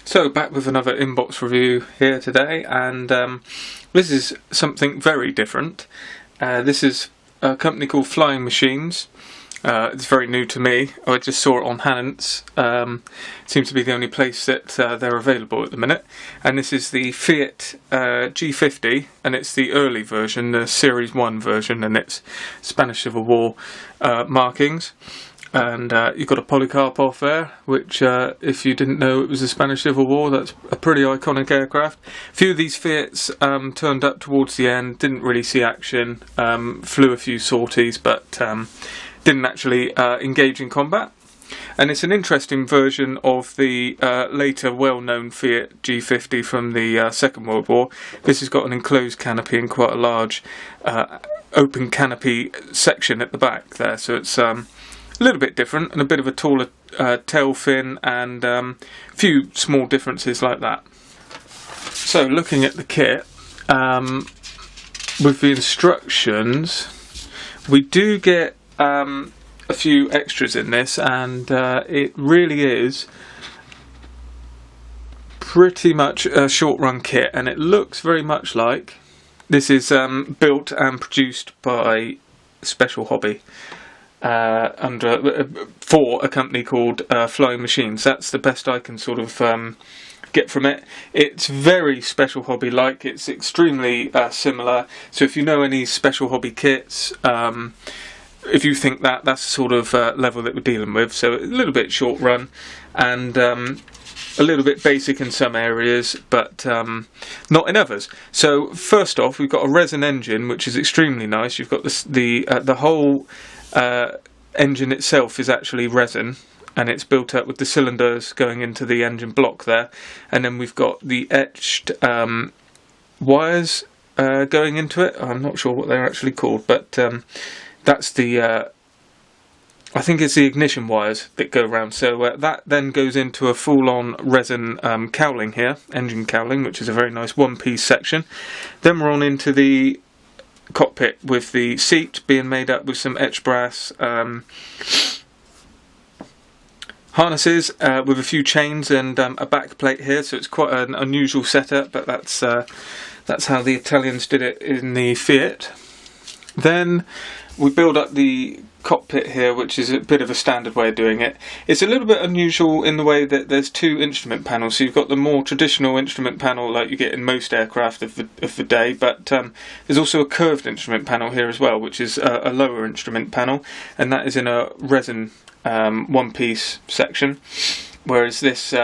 So back with another inbox review here today, and this is something very different. This is a company called Flying Machines. It's very new to me. I just saw it on Hannant's. It seems to be the only place that they're available at the minute. And this is the Fiat G.50, and it's the early version, the Series 1 version, and it's Spanish Civil War markings. And you've got a polycarp off there, which if you didn't know it was the Spanish Civil War, that's a pretty iconic aircraft. A few of these Fiats turned up towards the end, didn't really see action, flew a few sorties, but didn't actually engage in combat. And it's an interesting version of the later well-known Fiat G.50 from the Second World War. This has got an enclosed canopy and quite a large open canopy section at the back there, so it's a little bit different, and a bit of a taller tail fin, and a few small differences like that. So looking at the kit, with the instructions, we do get a few extras in this, and it really is pretty much a short run kit, and it looks very much like this is built and produced by Special Hobby. For a company called Flying Machines. That's the best I can sort of get from it. It's very Special Hobby like. It's extremely similar. So if you know any Special Hobby kits, if you think that's the sort of level that we're dealing with, so a little bit short run and a little bit basic in some areas, but not in others. So first off, we've got a resin engine, which is extremely nice. You've got the whole engine itself is actually resin, and it's built up with the cylinders going into the engine block there, and then we've got the etched wires going into it. I'm not sure what they're actually called, but that's the I think it's the ignition wires that go around. So that then goes into a full-on resin cowling here, engine cowling, which is a very nice one-piece section. Then we're on into the cockpit with the seat being made up with some etched brass harnesses with a few chains and a back plate here, so it's quite an unusual setup, but that's how the Italians did it in the Fiat. Then we build up the cockpit here, which is a bit of a standard way of doing it. It's a little bit unusual in the way that there's two instrument panels. So you've got the more traditional instrument panel like you get in most aircraft of the day, but there's also a curved instrument panel here as well, which is a lower instrument panel, and that is in a resin one-piece section, whereas this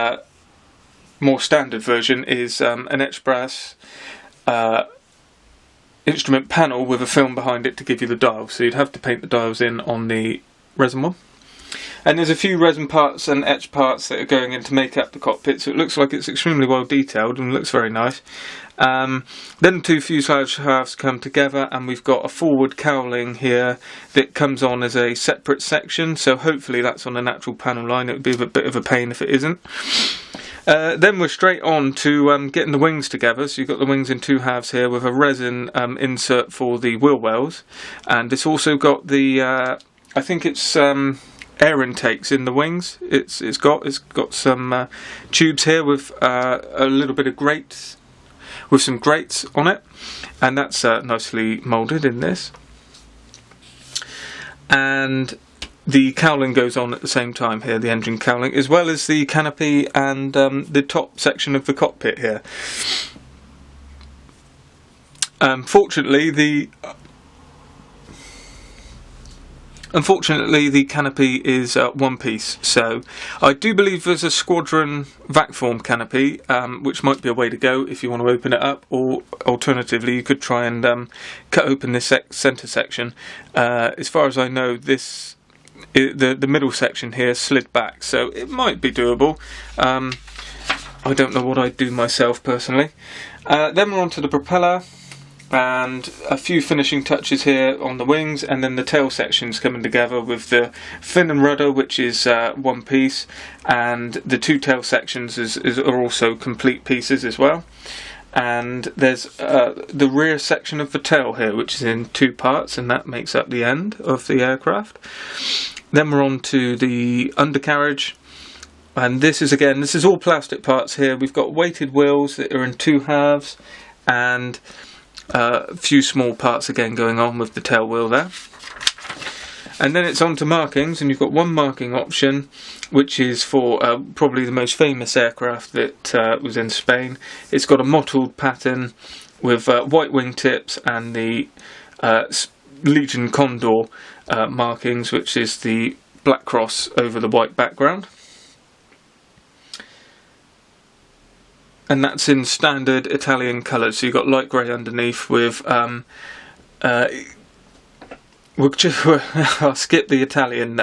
more standard version is an etched brass instrument panel with a film behind it to give you the dials, so you'd have to paint the dials in on the resin one. And there's a few resin parts and etched parts that are going in to make up the cockpit, so it looks like it's extremely well detailed and looks very nice. Then the two fuselage halves come together, and we've got a forward cowling here that comes on as a separate section, so hopefully that's on a natural panel line. It would be a bit of a pain if it isn't. Then we're straight on to getting the wings together. So you've got the wings in two halves here with a resin insert for the wheel wells, and it's also got the I think it's air intakes in the wings. It's got some tubes here with a little bit of grates, with some grates on it, and that's nicely moulded in this. And the cowling goes on at the same time here, the engine cowling, as well as the canopy and the top section of the cockpit here. Unfortunately, the canopy is one piece, so I do believe there's a squadron vac form canopy, which might be a way to go if you want to open it up, or alternatively you could try and cut open this centre section. As far as I know, the middle section here slid back, so it might be doable. I don't know what I'd do myself personally. Then we're on to the propeller, and a few finishing touches here on the wings, and then the tail sections coming together with the fin and rudder, which is one piece, and the two tail sections are also complete pieces as well. And there's the rear section of the tail here, which is in two parts, and that makes up the end of the aircraft. Then we're on to the undercarriage, And this is all plastic parts here. We've got weighted wheels that are in 2 halves, and a few small parts again going on with the tail wheel there. And then it's on to markings, and you've got one marking option, which is for probably the most famous aircraft that was in Spain. It's got a mottled pattern with white wingtips and the Legion Condor markings, which is the black cross over the white background. And that's in standard Italian colours. So you've got light grey underneath with I'll skip the Italian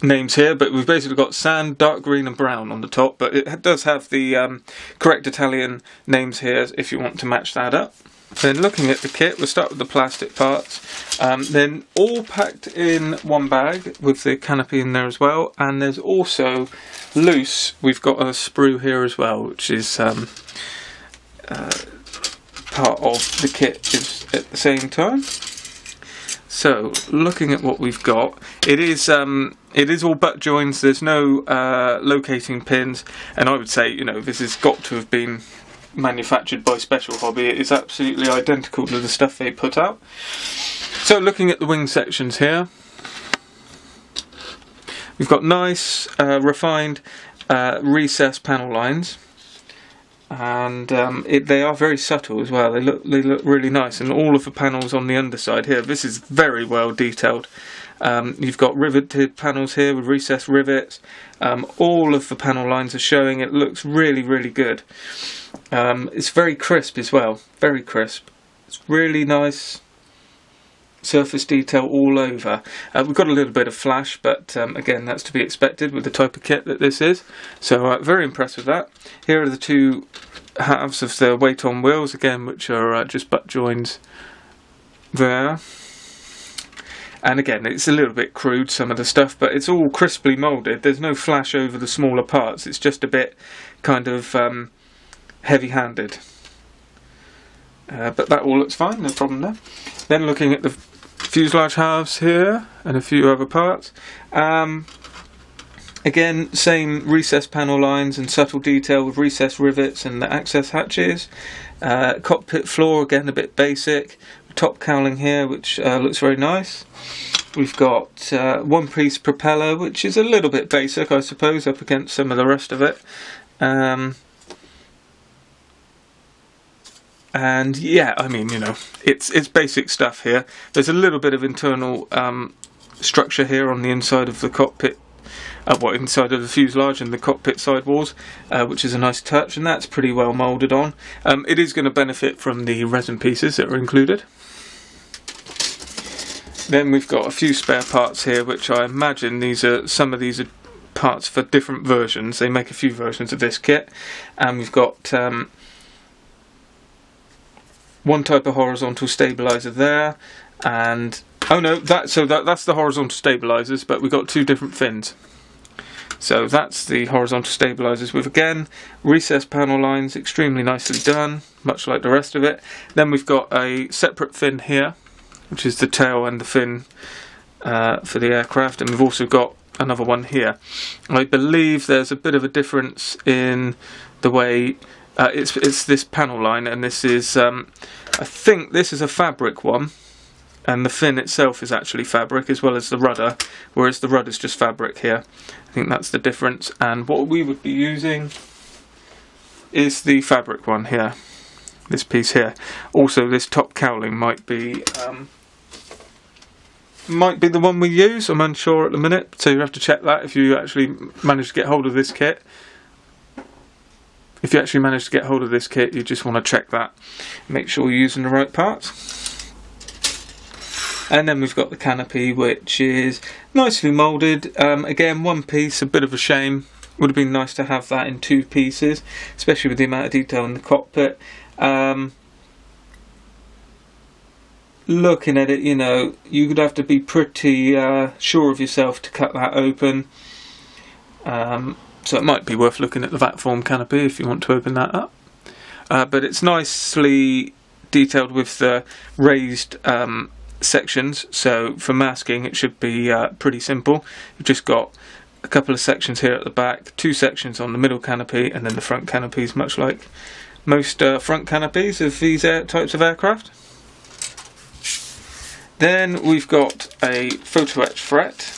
names here, but we've basically got sand, dark green and brown on the top, but it does have the correct Italian names here if you want to match that up. Then looking at the kit, we'll start with the plastic parts, then all packed in one bag with the canopy in there as well, and there's also loose, we've got a sprue here as well, which is part of the kit at the same time. So looking at what we've got, it is all butt joints. There's no locating pins, and I would say, you know, this has got to have been manufactured by Special Hobby. It is absolutely identical to the stuff they put out. So looking at the wing sections here, we've got nice refined recessed panel lines. And they are very subtle as well. They look really nice, and all of the panels on the underside here, this is very well detailed. You've got riveted panels here with recessed rivets. All of the panel lines are showing. It looks really good. It's very crisp as well, very crisp. It's really nice surface detail all over. We've got a little bit of flash, but again, that's to be expected with the type of kit that this is. So very impressed with that. Here are the 2 halves of the weight on wheels again, which are just butt joins there. And again, it's a little bit crude, some of the stuff, but it's all crisply moulded. There's no flash over the smaller parts. It's just a bit kind of heavy-handed. But that all looks fine, no problem there. Then looking at the fuselage halves here and a few other parts. Again, same recessed panel lines and subtle detail with recessed rivets and the access hatches. Cockpit floor, again a bit basic. Top cowling here, which looks very nice. We've got one-piece propeller, which is a little bit basic, I suppose, up against some of the rest of it. And yeah, I mean, you know, it's basic stuff here. There's a little bit of internal structure here on the inside of the cockpit, inside of the fuselage and the cockpit sidewalls, which is a nice touch, and that's pretty well moulded on. It is going to benefit from the resin pieces that are included. Then we've got a few spare parts here, which I imagine some of these are parts for different versions. They make a few versions of this kit, and we've got one type of horizontal stabilizer there, and oh no, that's the horizontal stabilizers, but we've got 2 different fins. So that's the horizontal stabilizers with, again, recessed panel lines, extremely nicely done, much like the rest of it. Then we've got a separate fin here, which is the tail and the fin for the aircraft, and we've also got another one here. I believe there's a bit of a difference in the way it's this panel line, and this is I think this is a fabric one, and the fin itself is actually fabric as well as the rudder, whereas the rudder is just fabric here. I think that's the difference, and what we would be using is the fabric one here, this piece here. Also, this top cowling might be the one we use. I'm unsure at the minute, so you have to check that if you actually manage to get hold of this kit. If you actually manage to get hold of this kit, you just want to check that. Make sure you're using the right parts. And then we've got the canopy, which is nicely moulded. Again, one piece, a bit of a shame. Would have been nice to have that in 2 pieces, especially with the amount of detail in the cockpit. Looking at it, you know, you would have to be pretty sure of yourself to cut that open. So it might be worth looking at the vat form canopy if you want to open that up. But it's nicely detailed with the raised sections, so for masking it should be pretty simple. You've just got a couple of sections here at the back, 2 sections on the middle canopy, and then the front canopies, much like most front canopies of these types of aircraft. Then we've got a photo etch fret,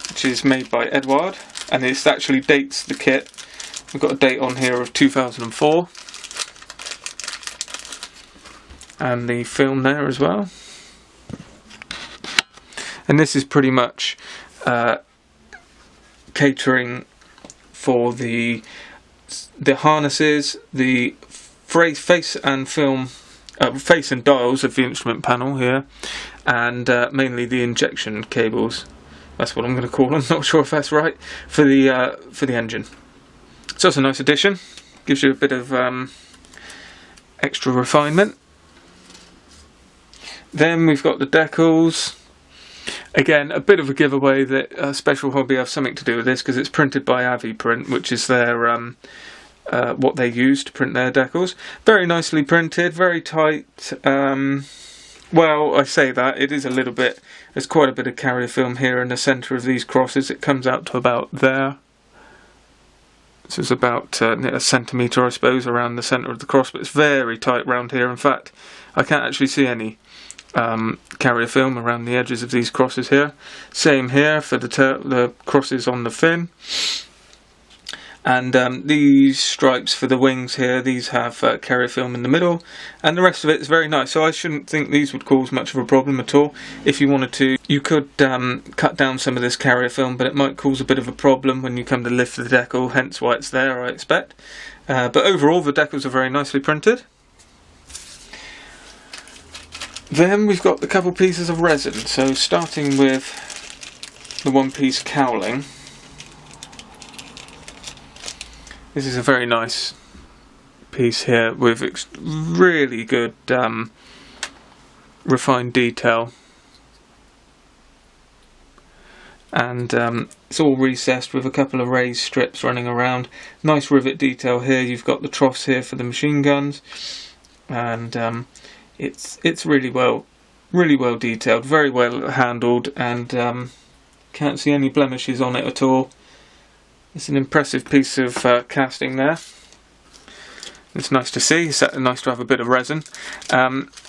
which is made by Edward, and this actually dates the kit. We've got a date on here of 2004, and the film there as well. And this is pretty much catering for the harnesses, the face and dials of the instrument panel here, and mainly the injection cables. That's what I'm going to call them. Not sure if that's right, for the engine. So it's a nice addition. Gives you a bit of extra refinement. Then we've got the decals. Again, a bit of a giveaway that Special Hobby have something to do with this, because it's printed by Avi Print, which is their what they use to print their decals. Very nicely printed, very tight. Well, I say that, it is a little bit, there's quite a bit of carrier film here in the centre of these crosses. It comes out to about there. This is about a centimetre, I suppose, around the centre of the cross, but it's very tight round here. In fact, I can't actually see any carrier film around the edges of these crosses here. Same here for the crosses on the fin. And these stripes for the wings here, these have carrier film in the middle, and the rest of it is very nice. So I shouldn't think these would cause much of a problem at all. If you wanted to, you could cut down some of this carrier film, but it might cause a bit of a problem when you come to lift the decal, hence why it's there, I expect. But overall, the decals are very nicely printed. Then we've got a couple pieces of resin. So starting with the one-piece cowling. This is a very nice piece here with really good refined detail, and it's all recessed with a couple of raised strips running around. Nice rivet detail here. You've got the troughs here for the machine guns, and it's really well detailed, very well handled, and can't see any blemishes on it at all. It's an impressive piece of casting there. It's nice to see. It's nice to have a bit of resin.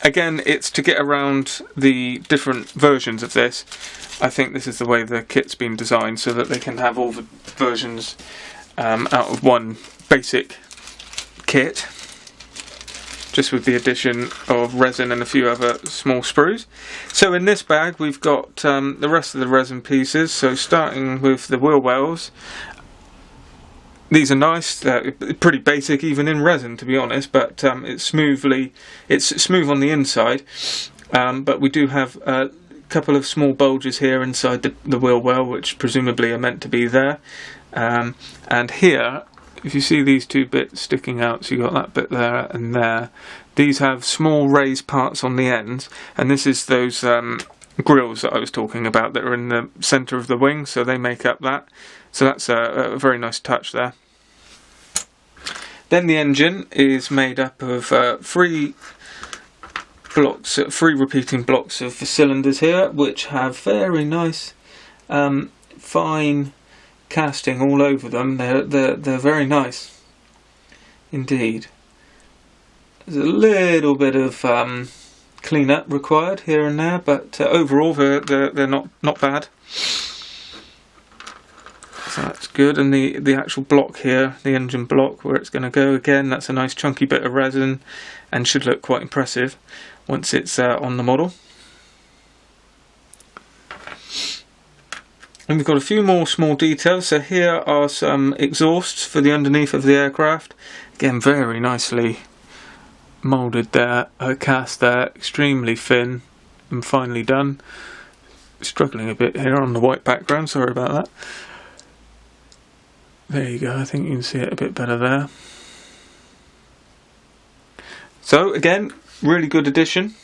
Again, it's to get around the different versions of this. I think this is the way the kit's been designed, so that they can have all the versions out of one basic kit, just with the addition of resin and a few other small sprues. So in this bag we've got the rest of the resin pieces. So starting with the wheel wells. These are nice, pretty basic even in resin, to be honest, but it's smooth on the inside, but we do have a couple of small bulges here inside the wheel well, which presumably are meant to be there, and here, if you see these two bits sticking out, so you've got that bit there and there, these have small raised parts on the ends, and this is those grills that I was talking about that are in the centre of the wing, so they make up that. So that's a very nice touch there. Then the engine is made up of three repeating blocks of the cylinders here, which have very nice fine casting all over them. They're very nice indeed. There's a little bit of clean-up required here and there, but overall they're not bad. So that's good, and the actual block here, the engine block where it's going to go, again, that's a nice chunky bit of resin and should look quite impressive once it's on the model. And we've got a few more small details. So here are some exhausts for the underneath of the aircraft. Again, very nicely moulded there, cast there, extremely thin and finely done. Struggling a bit here on the white background, sorry about that. There you go, I think you can see it a bit better there. So again, really good addition.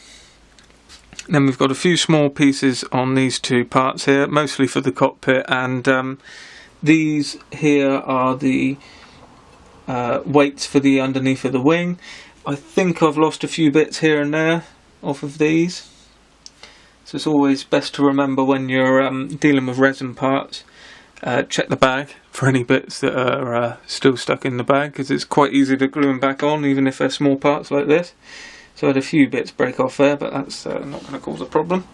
Then we've got a few small pieces on these two parts here, mostly for the cockpit, and these here are the weights for the underneath of the wing. I think I've lost a few bits here and there off of these. So it's always best to remember when you're dealing with resin parts, check the bag for any bits that are still stuck in the bag, because it's quite easy to glue them back on even if they're small parts like this. So I had a few bits break off there, but that's not going to cause a problem.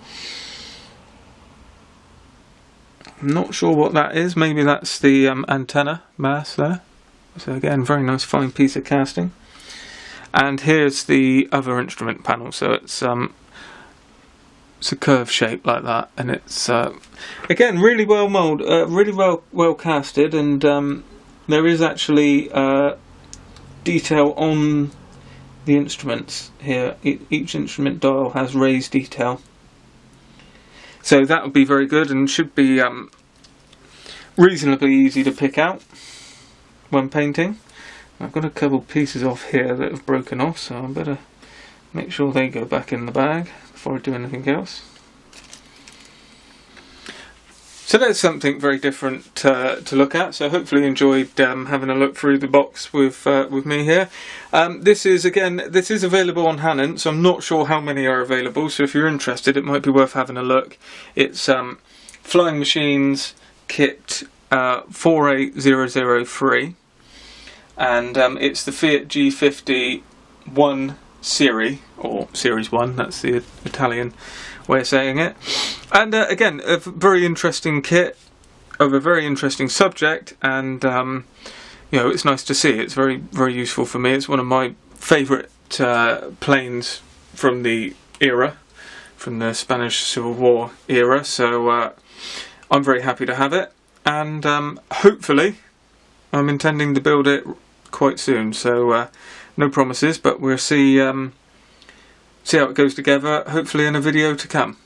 I'm not sure what that is. Maybe that's the antenna mast there. So again, very nice fine piece of casting. And here's the other instrument panel. So it's a curved shape like that, and it's again really well molded, really well casted, and there is actually detail on the instruments here. Each instrument dial has raised detail. So that would be very good and should be reasonably easy to pick out when painting. I've got a couple pieces off here that have broken off, so I better make sure they go back in the bag before I do anything else. So there's something very different to look at. So hopefully you enjoyed having a look through the box with me here. This is available on Hanon, so I'm not sure how many are available. So if you're interested, it might be worth having a look. It's Flying Machines Kit 48003, and it's the Fiat G.50 1 Series, or Series 1. That's the Italian way of saying it. And again, a very interesting kit of a very interesting subject, and you know, it's nice to see. It's very, very useful for me. It's one of my favourite planes from the era, from the Spanish Civil War era. So I'm very happy to have it, and hopefully I'm intending to build it quite soon. So no promises, but we'll see how it goes together, hopefully in a video to come.